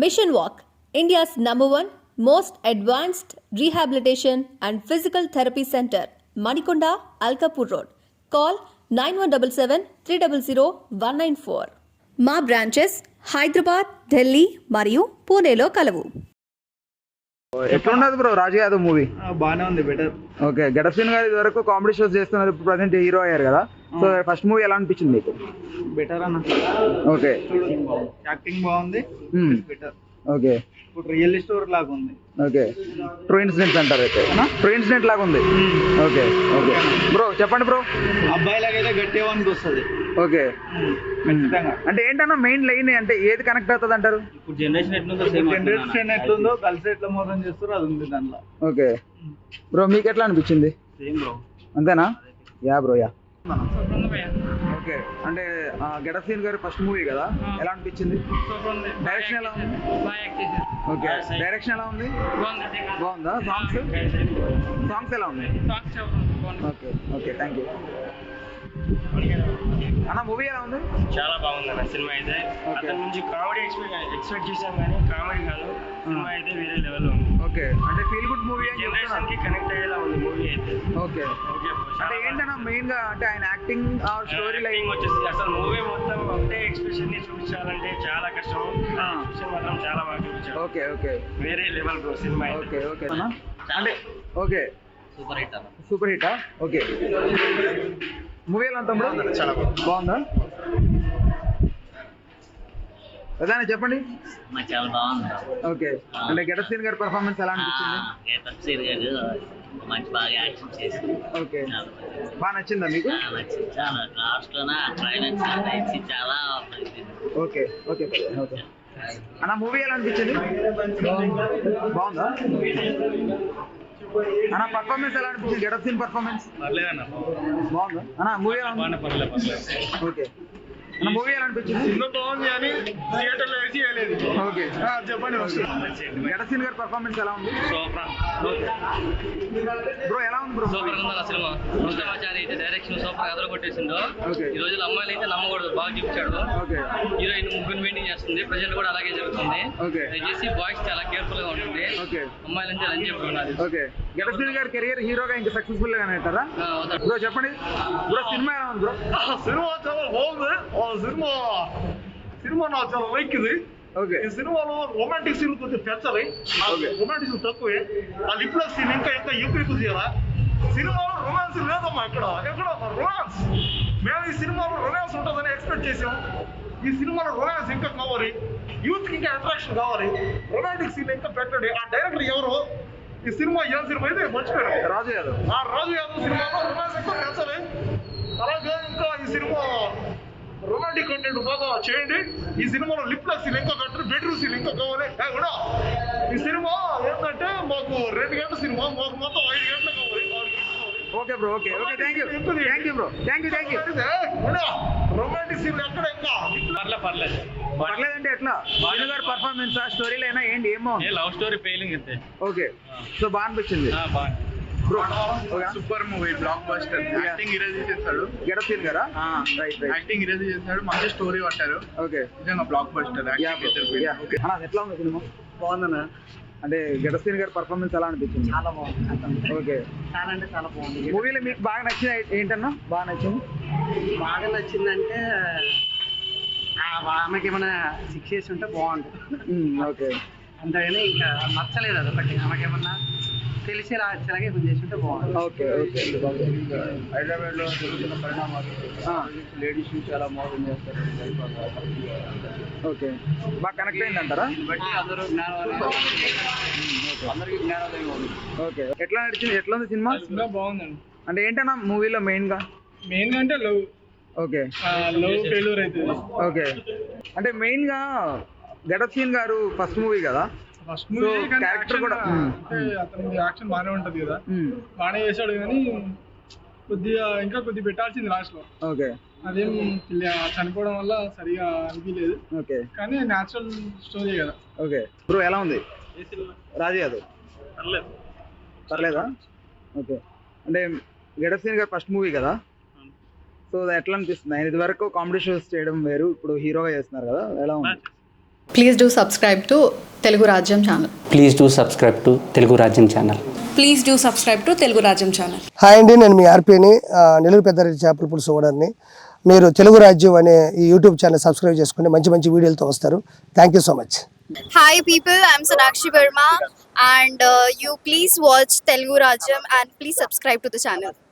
Mission Walk, India's #1 most advanced rehabilitation and physical therapy center, Manikonda, Alkapur Road. Call 9177 300 194. మా branches Hyderabad, Delhi మరియు పూణేలో కలవు. ఎట్లున్నది బ్రో రాజు Yadav movie? బాగానే ఉంది, బెటర్. ఓకే, గెటప్ సీన్ గారు ఇది వరకు కామెడీ షోస్ చేస్తున్నారు, ఇప్పుడు ప్రజెంట్ హీరో అయ్యారు కదా. సో ఫస్ట్ మూవీ ఎలా అనిపించింది మీకు? బెటర్ అన్న. ఓకే, యాక్టింగ్ బాగుంది, బెటర్. ఓకే, ఇప్పుడు రియల్ స్టోరీ లాగా ఉంది. ఓకే, ట్రూ ఇన్సిడెంట్స్ అంటారు అయితే, ట్రూ ఇన్సిడెంట్ లాగా ఉంది. ఓకే ఓకే బ్రో, చెప్పండి బ్రో. అబ్బాయి లాగైతే గట్టేవానికి వస్తుంది. ఓకే, ఖచ్చితంగా. అంటే ఏంటన్నా మెయిన్ లైన్ అంటే ఏది కనెక్ట్ అవుతుంది అంటారు? ఇప్పుడు జనరేషన్ ఎట్లుందో కలిసి ఎట్లా మోసం చేస్తారో అది ఉంది దాంట్లో. ఓకే బ్రో, మీకు ఎట్లా అనిపించింది? Same bro. అంతేనా? Ya bro, ya. ఓకే, అంటే గెటప్ సీన్ గారు ఫస్ట్ మూవీ కదా, ఎలా అనిపించింది? డైరెక్షన్ ఎలా ఉంది? ఓకే, డైరెక్షన్ ఎలా ఉంది? బాగుందా? సాంగ్స్ ఎలా ఉన్నాయి? ఓకే ఓకే, థ్యాంక్ యూ అన్న. మూవీ ఎలా ఉంది? చాలా బాగుంది అన్న సినిమా అయితే. అతని నుంచి కామెడీ ఎక్స్పెక్ట్ చేసాం, కానీ కామెడీ కాదు, సినిమా అయితే వేరే లెవెల్లో ఉంది. ఓకే, అంటే ఫీల్ గుడ్ మూవీ అని జనరేషన్ కి కనెక్ట్ అయ్యేలా ఉంది మూవీ అయితే. ఓకే ఓకే, అంటే ఏంటన్నా మెయిన్ గా అంటే ఆయన యాక్టింగ్ స్టోరీ లైన్ వచ్చేసి అసలు మూవీ మొత్తం ఒకటే ఎక్స్ప్రెషన్ ని చూపించాలంటే చాలా కష్టం. ఎక్స్ప్రెషన్ మాత్రం చాలా బాగా చూపించారు. ఓకే ఓకే, వేరే level bro cinema. Okay okay అన్న. అంటే ఓకే, సూపర్ హిట్ అన్న. సూపర్ హిటా? ఓకే, మూవీ ఎలా ఉంది తమ్ముడు? చాలా బాగుందా? అదే చెప్పండి. చాలా బాగుంది. ఓకే, అంటే గెటప్ సీన్ గారి పర్ఫార్మెన్స్ ఎలా అనిపించింది? గెటప్ సీన్ గారు మంచి బాగా యాక్షన్ చేసింది. ఓకే, బాగా నచ్చిందా మీకు? నచ్చింది చాలా. లాస్ట్ లోన క్లైమాక్స్ ఇచ్చి చాలా. ఓకే ఓకే ఓకే అన్న, మూవీ ఎలా అనిపించింది? బాగుందా అన్న? పర్ఫార్మెన్స్ ఎలా అనిపించింది? గెటప్ సీన్ పర్ఫార్మెన్స్ పర్లేదన్న, బాగుందా అన్న? మూవీ ఎలా ఉంది? పర్లేదు. ఓకే అన్న, మూవీ ఎలా అనిపించింది? సినిమా బాగుంది కానీ థియేటర్ లో వేసి వేయలేదు. ఓకే, చెప్పండి. గెటప్ సీన్ గారి పర్ఫార్మెన్స్ ఎలా ఉంది? సూపర్ బ్రో, ఎలా ఉంది బ్రో? సూపర్ ఉంది ఆ సినిమా. కృష్ణమాచారి అయితే డైరెక్షన్ సూపర్ అదర కొట్టేసిండు. ఈ రోజుల్లో అమ్మాయిలు అయితే నమ్మకూడదు, బాగా చూపించాడు. ఓకే, హీరోయిన్ ముగ్గురు మెయింటైన్ చేస్తుంది, ప్రజెంట్ కూడా అలాగే జరుగుతుంది. ఓకే, దయచేసి బాయ్స్ చాలా కేర్ఫుల్ గా ఉంటుంది. ఓకే, అమ్మాయిలు అంటే లంచ్ చెప్పుకున్నది. ఓకే, గెటప్ సీన్ గారి కెరియర్ హీరోగా ఇంకా సక్సెస్ఫుల్ గా అంటారా బ్రో? చెప్పండి బ్రో, సినిమా ఎలా ఉంది బ్రో? సినిమా చాలా బాగుంది. సినిమా నాకు చాలా లైక్ ఇది. ఓకే, ఈ సినిమాలో రొమాంటిక్ సీన్ కొంచెం పెంచాలి, రొమాంటిక్ సీన్ తక్కువే. ఆ లిప్లెస్ సీన్ ఇంకా ఎక్కువ చేయాలా. సినిమాలో రొమాన్స్ లేదమ్మా, ఎక్కడ రొమాన్స్. మేము ఈ సినిమాలో రొమాన్స్ ఉంటుందని ఎక్స్పెక్ట్ చేసాం. ఈ సినిమాలో రొమాన్స్ ఇంకా కావాలి, యూత్ కి ఇంకా అట్రాక్షన్ కావాలి, రొమాంటిక్ సీన్ ఇంకా పెట్టండి. ఆ డైరెక్టర్ ఎవరు? ఈ సినిమా ఏం సినిమా అయితే మర్చిపోయాడు, రాజు యాదవ్. ఆ రాజు యాదవ్ సినిమాలో రొమాన్స్ ఇంకా పెంచాలి. అలాగే ఇంకా ఈ సినిమా రొమాంటిక్ కంటెంట్ బాగా చేయండి. ఈ సినిమాలో లిప్లెస్ సీన్ ఇంకా కట్టరు, బెడ్రూమ్ సీన్ ఇంకా కావాలి. కూడా ఈ సినిమా ఏంటంటే మాకు 2 గంటల సినిమా, మాకు మొత్తం 5 గంటలు కావాలి, 6 గంటలు కావాలి. Okay bro, okay okay, thank you bro, thank you. Romantic scene ఎక్కడ ఇంకా పర్లేదు. పర్లేదంటే ఎట్లా? బాలు గారి పర్ఫార్మెన్స్ స్టోరీలో అయినా ఏంటి ఏమో లవ్ స్టోరీ ఫెయిలింగ్ అంతే. ఓకే, సో బాగా అనిపించింది bro. Super movie, block buster. Acting erase చేశాడు గెటప్ సీన్ గారా? రైట్ రైట్, యాక్టింగ్ ఇరేజ్ చేశాడు, మంచి స్టోరీ పట్టారు. ఓకే, నిజంగా బ్లాక్ బస్టర్. అన్న ఎట్లా ఉంది సినిమా? బాగుందన్న. అంటే గెటప్ సీన్ గారి పర్ఫార్మెన్స్ ఎలా అనిపించింది? చాలా బాగుంది. ఓకే, చాలా అంటే చాలా బాగుంది. మూవీలో మీకు బాగా నచ్చిన ఏంటన్నా? బాగా నచ్చింది? బాగా నచ్చిందంటే ఆమెకి ఏమైనా శిక్ష చేసి ఉంటే బాగుంటుంది. ఓకే, అంతేగాని ఇంకా నచ్చలేదు అదొకటి. ఆమెకి ఏమన్నా తెలిసేలా వచ్చేలాగే కొంచెం చేసి ఉంటే బాగుంటుంది. ఓకే ఓకే, హైదరాబాద్ లో జరుగుతున్న పరిణామాలు, లేడీస్ చాలా మోసం చేస్తారు. ఓకే, బాగా కనెక్ట్ అయిందంటారా? బట్టి అందరూ అందరికీ జ్ఞానోదయం ఉంది. ఓకే, ఎట్లా నడిచింది? ఎట్లా ఉంది సినిమా? బాగుందండి. అంటే ఏంటన్నా మూవీలో మెయిన్ గా అంటే లవ్. ఓకే, లవ్ ఫెయిల్యూర్ అవుతుంది. ఓకే, అంటే మెయిన్ గా గెటప్ సీన్ గారు ఫస్ట్ మూవీ కదా, ఫస్ట్ సో క్యారెక్టర్ కూడా అతని యాక్షన్ బాగానే ఉంటది కదా, బాగానే చేశాడు. కానీ ఇంకా కొద్దిగా పెట్టాల్సింది లాస్ట్ లో. ఓకే, అదేం చనిపోవడం వల్ల సరిగా అనిపించలేదు. ఓకే, కానీ న్యాచురల్ స్టోరీ కదా. ఓకే బ్రో, ఎలా ఉంది రాజు యాదవ్? పర్లేదా? ఓకే, అంటే గెటప్ సీన్ గారు ఫస్ట్ మూవీ కదా, సో ఎట్లా అనిపిస్తుంది? ఆయన ఇది వరకు కామెడీ షోస్ చేయడం వేరు, ఇప్పుడు హీరోగా చేస్తున్నారు కదా, ఎలా ఉంది? Please do subscribe to Telugu Rajyam channel. Please do subscribe to Telugu Rajyam channel. Please do subscribe to Telugu Rajyam channel. Hi అండి, నేను మీ ఆర్పీని, నెల్లూరు పెద్దారెడ్డి చేపల పులుసు ఓనర్ని. మీరు తెలుగు రాజ్యం అనే ఈ యూట్యూబ్ ఛానల్ సబ్స్క్రైబ్ చేసుకుని మంచి మంచి వీడియోలతో వస్తారు. Thank you so much. Hi people, I'm Sonakshi Verma and you please watch Telugu Rajyam and please subscribe to the channel.